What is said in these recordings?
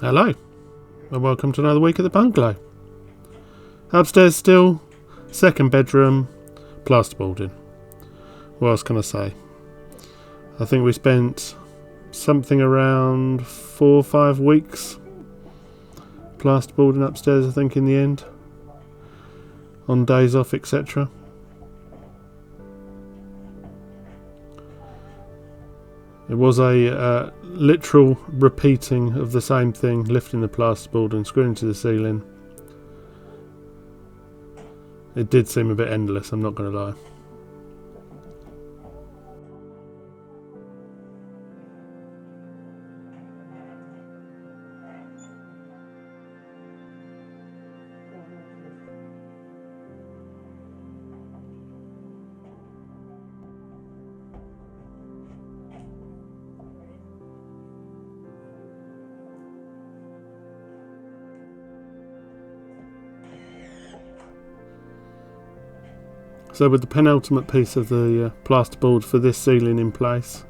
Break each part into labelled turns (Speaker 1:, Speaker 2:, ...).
Speaker 1: Hello, and welcome to another week at the bungalow. Upstairs still, second bedroom, plasterboarding. What else can I say? I think we spent something around 4 or 5 weeks plasterboarding upstairs, I think, in the end, on days off, etc. It was a literal repeating of the same thing, lifting the plasterboard and screwing to the ceiling. It did seem a bit endless, I'm not going to lie. So with the penultimate piece of the plasterboard for this ceiling in place,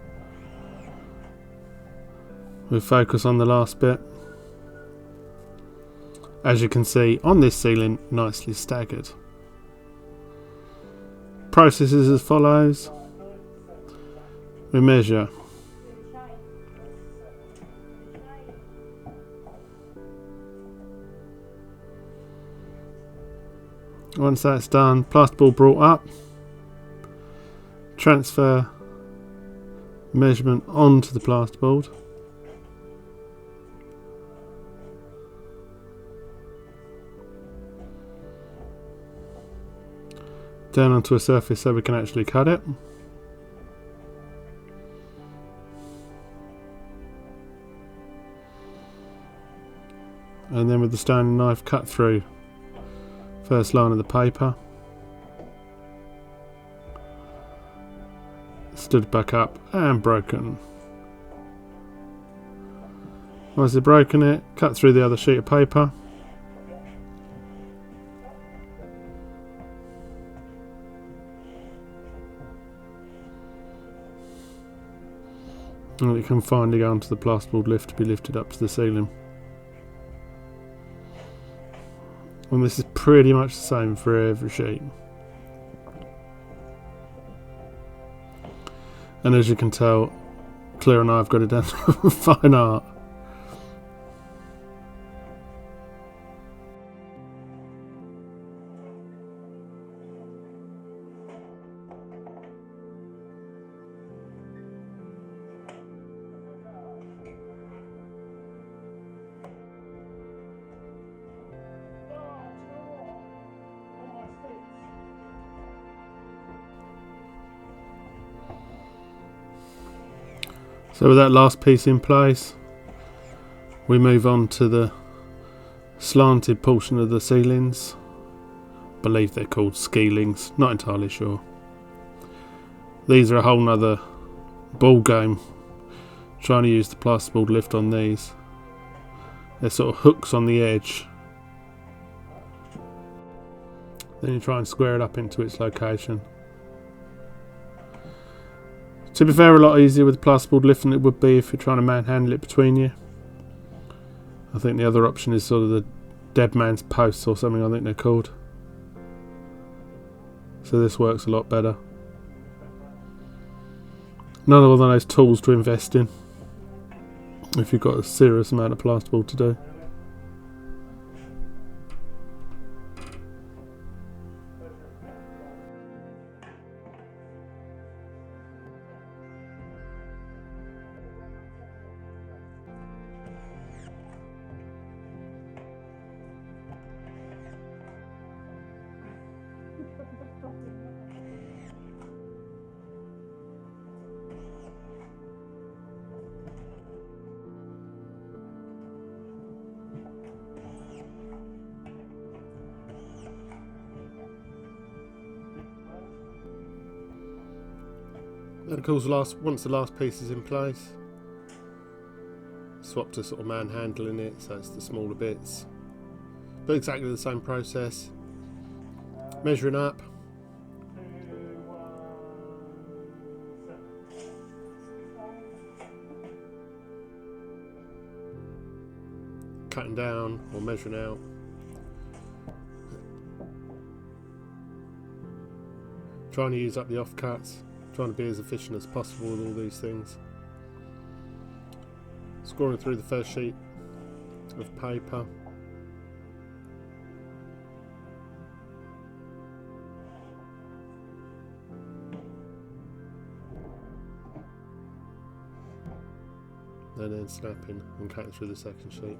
Speaker 1: we'll focus on the last bit. As you can see on this ceiling, nicely staggered. Process is as follows. We measure once that's done, plasterboard brought up, transfer measurement onto the plasterboard, down onto a surface so we can actually cut it, and then with the stone knife cut through first line of the paper, stood back up and broken. Once they've broken it, cut through the other sheet of paper, and it can finally go onto the plasterboard lift to be lifted up to the ceiling. And this is pretty much the same for every sheet. And as you can tell, Claire and I have got it down to fine art. So with that last piece in place, we move on to the slanted portion of the ceilings. I believe they're called skeelings, not entirely sure. These are a whole nother ball game, trying to use the plasterboard lift on these. They're sort of hooks on the edge. Then you try and square it up into its location. To be fair, a lot easier with the plasterboard lift than it would be if you're trying to manhandle it between you. I think the other option is sort of the dead man's posts or something, I think they're called. So this works a lot better. Another one of those tools to invest in if you've got a serious amount of plasterboard to do. And of course, once the last piece is in place, swap to sort of manhandling it, so it's the smaller bits. But exactly the same process. Measuring up. cutting down or measuring out. Trying to use up the offcuts, trying to be as efficient as possible with all these things. Scoring through the first sheet of paper. And then snapping and cutting through the second sheet.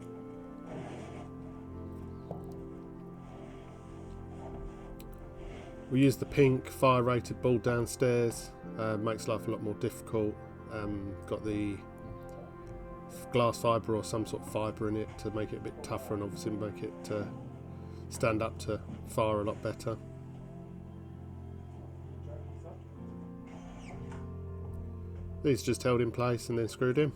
Speaker 1: We use the pink fire rated board downstairs, makes life a lot more difficult. Got the glass fibre or some sort of fibre in it to make it a bit tougher and obviously make it stand up to fire a lot better. These are just held in place and then screwed in.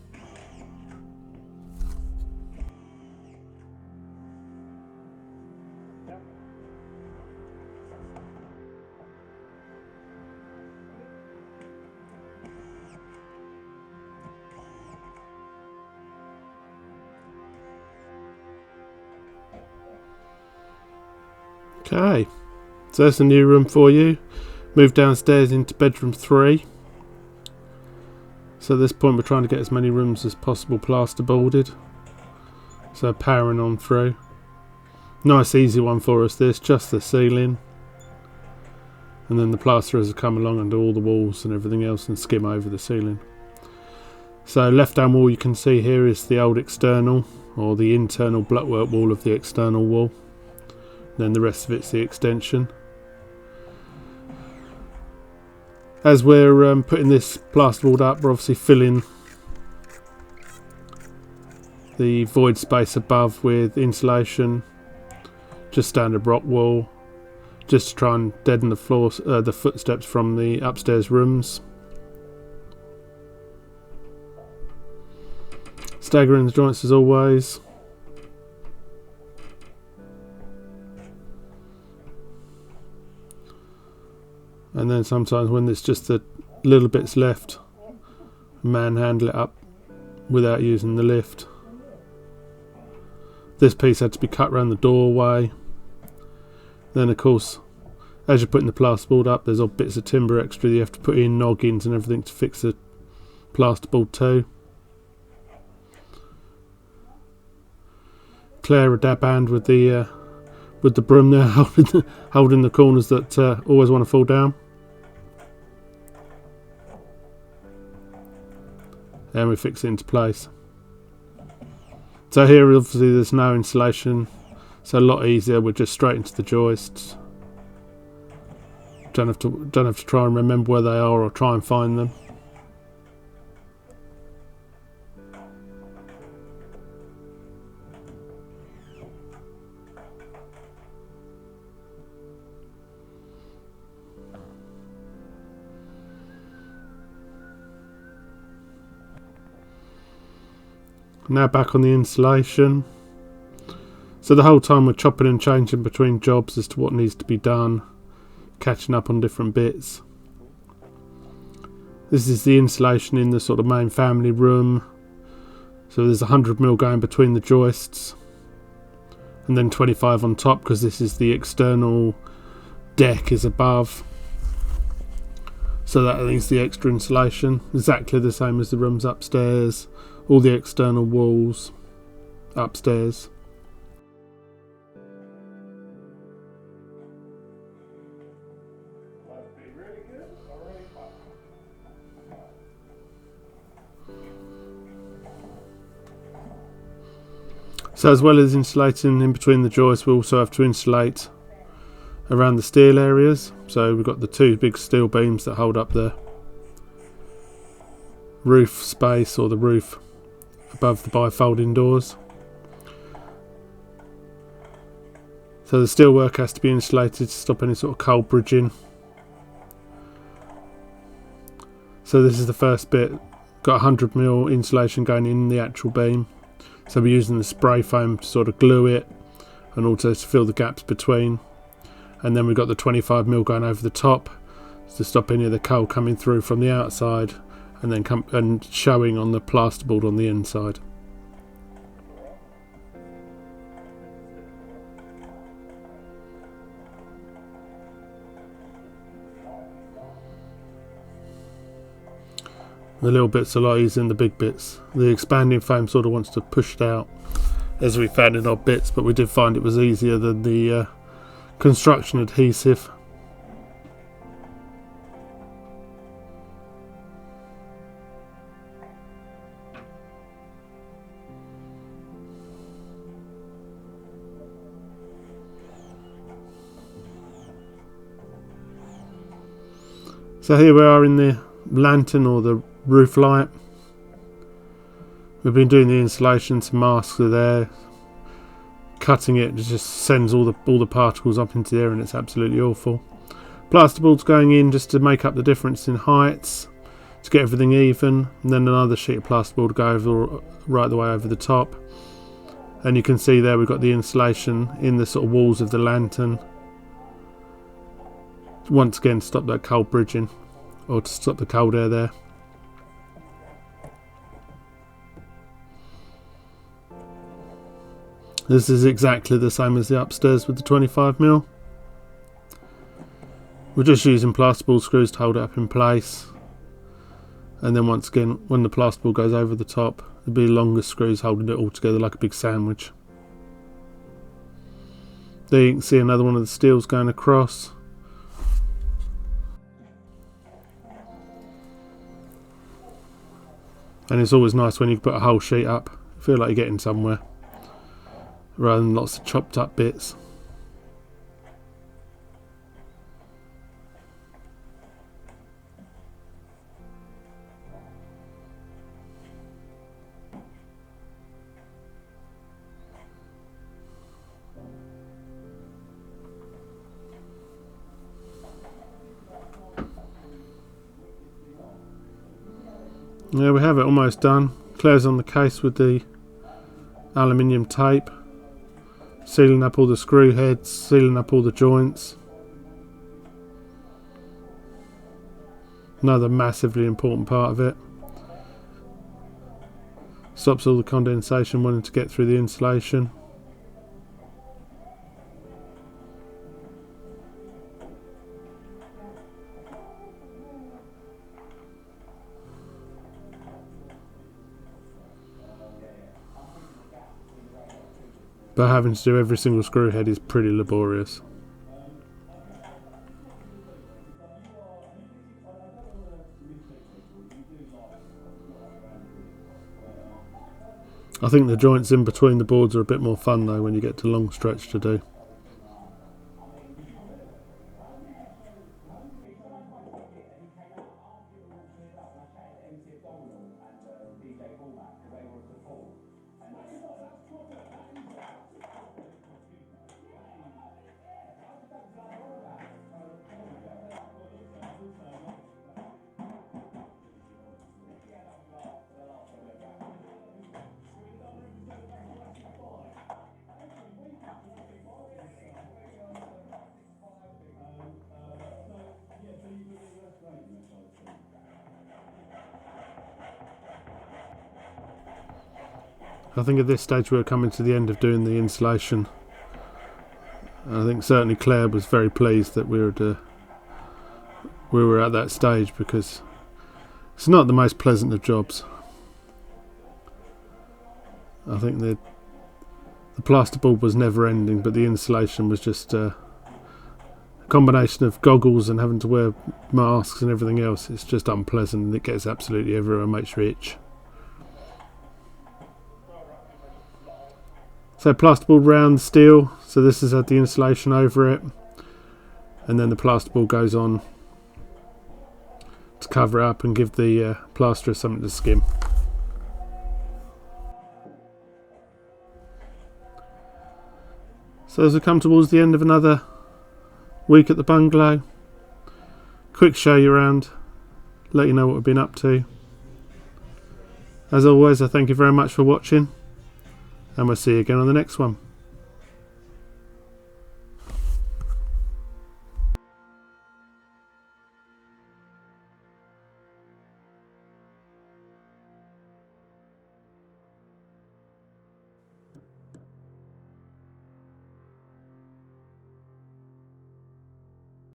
Speaker 1: Okay, so that's a new room for you. Move downstairs into bedroom 3. So at this point we're trying to get as many rooms as possible plasterboarded. So powering on through. Nice easy one for us this, just the ceiling. And then the plasterers will come along and do all the walls and everything else and skim over the ceiling. So left hand wall you can see here is the old external or the internal blockwork wall of the external wall. Then the rest of it's the extension. As we're putting this plasterboard up, we're obviously filling the void space above with insulation, just standard rock wool, just to try and deaden the floors, the footsteps from the upstairs rooms. Staggering the joints as always. And then sometimes when there's just the little bits left, manhandle it up without using the lift. This piece had to be cut around the doorway. Then of course, as you're putting the plasterboard up, there's all bits of timber extra that you have to put in, noggins and everything to fix the plasterboard too. Claire a dab hand with the broom there, holding the corners that always want to fall down. And we fix it into place. So here obviously there's no insulation, so a lot easier. We're just straight into the joists. Don't have to try and remember where they are or try and find them. Now back on the insulation. So the whole time we're chopping and changing between jobs as to what needs to be done, catching up on different bits. This is the insulation in the sort of main family room. So there's 100mm going between the joists, and then 25 on top because this is the external deck is above. So that is the extra insulation, exactly the same as the rooms upstairs. All the external walls upstairs. So as well as insulating in between the joists, we also have to insulate around the steel areas. So we've got the two big steel beams that hold up the roof space or the roof above the bifolding doors. So the steelwork has to be insulated to stop any sort of cold bridging. So this is the first bit. Got 100mm insulation going in the actual beam. So we're using the spray foam to sort of glue it and also to fill the gaps between. And then we've got the 25mm going over the top to stop any of the coal coming through from the outside and then showing on the plasterboard on the inside. The little bits are a lot easier than the big bits. The expanding foam sort of wants to push it out, as we found in odd bits, but we did find it was easier than the construction adhesive. So here we are in the lantern or the roof light. We've been doing the insulation, some masks are there. Cutting it just sends all the particles up into the air, and it's absolutely awful. Plasterboard's going in just to make up the difference in heights, to get everything even, and then another sheet of plasterboard go over right the way over the top. And you can see there we've got the insulation in the sort of walls of the lantern. Once again, to stop that cold bridging, or to stop the cold air there. This is exactly the same as the upstairs with the 25mm. We're just using plasterboard screws to hold it up in place. And then once again, when the plasterboard goes over the top, there'll be longer screws holding it all together like a big sandwich. There you can see another one of the steels going across. And it's always nice when you put a whole sheet up. You feel like you're getting somewhere, rather than lots of chopped up bits. There we have it, almost done. Claire's on the case with the aluminium tape, sealing up all the screw heads, sealing up all the joints. Another massively important part of it. Stops all the condensation wanting to get through the insulation. But having to do every single screw head is pretty laborious. I think the joints in between the boards are a bit more fun though when you get to long stretch to do. I think at this stage we're coming to the end of doing the insulation. I think certainly Claire was very pleased that we were at that stage, because it's not the most pleasant of jobs. I think the plasterboard was never ending, but the insulation was just a combination of goggles and having to wear masks and everything else. It's just unpleasant, and it gets absolutely everywhere and makes you itch. So plasterboard round steel, so this has had the insulation over it, and then the plasterboard goes on to cover it up and give the plasterer something to skim. So as we come towards the end of another week at the bungalow, quick show you around, let you know what we've been up to. As always, I thank you very much for watching, and we'll see you again on the next one.